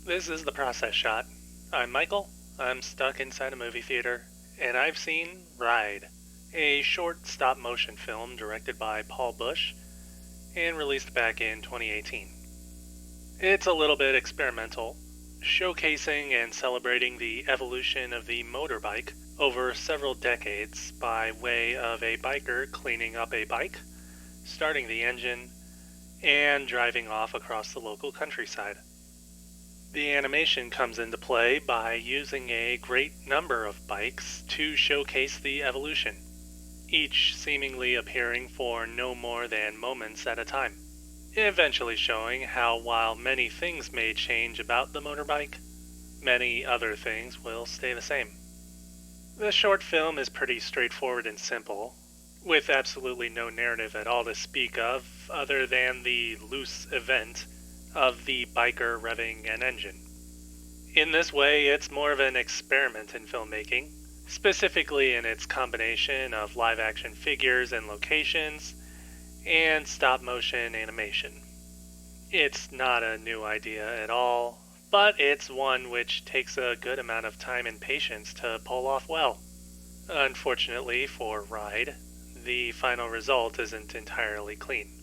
This is The Process Shot. I'm Michael. I'm stuck inside a movie theater, and I've seen Ride, a short stop motion film directed by Paul Bush and released back in 2018. It's a little bit experimental, showcasing and celebrating the evolution of the motorbike over several decades by way of a biker cleaning up a bike, starting the engine, and driving off across the local countryside. The animation comes into play by using a great number of bikes to showcase the evolution, each seemingly appearing for no more than moments at a time, eventually showing how while many things may change about the motorbike, many other things will stay the same. The short film is pretty straightforward and simple, with absolutely no narrative at all to speak of other than the loose event of the biker revving an engine. In this way, it's more of an experiment in filmmaking, specifically in its combination of live action figures and locations and stop motion animation. It's not a new idea at all, but it's one which takes a good amount of time and patience to pull off well. Unfortunately for Ride, the final result isn't entirely clean.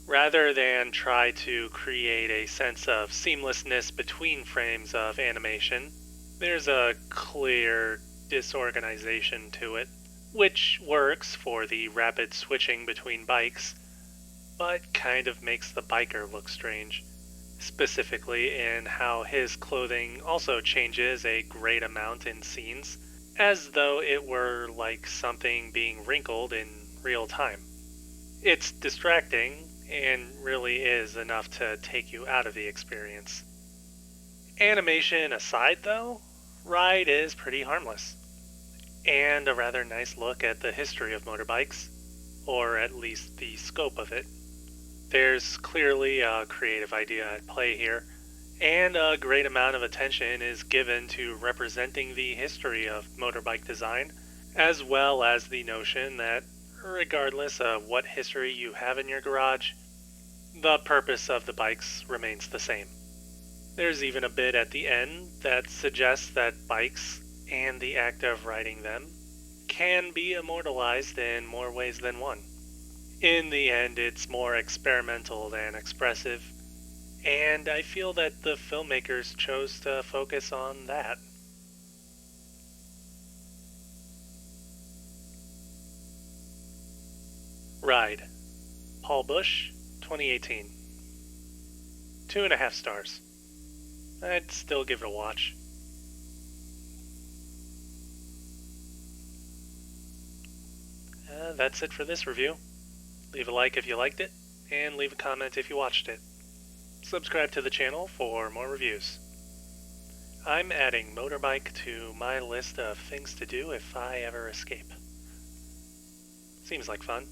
Rather than try to create a sense of seamlessness between frames of animation, there's a clear disorganization to it, which works for the rapid switching between bikes, but kind of makes the biker look strange, specifically in how his clothing also changes a great amount in scenes, as though it were like something being wrinkled in real time. It's distracting, and really is enough to take you out of the experience. Animation aside, though, Ride is pretty harmless, and a rather nice look at the history of motorbikes, or at least the scope of it. There's clearly a creative idea at play here, and a great amount of attention is given to representing the history of motorbike design, as well as the notion that regardless of what history you have in your garage, the purpose of the bikes remains the same. There's even a bit at the end that suggests that bikes, and the act of riding them, can be immortalized in more ways than one. In the end, it's more experimental than expressive, and I feel that the filmmakers chose to focus on that. Ride. Paul Bush, 2018. 2.5 stars. I'd still give it a watch. That's it for this review. Leave a like if you liked it, and leave a comment if you watched it. Subscribe to the channel for more reviews. I'm adding motorbike to my list of things to do if I ever escape. Seems like fun.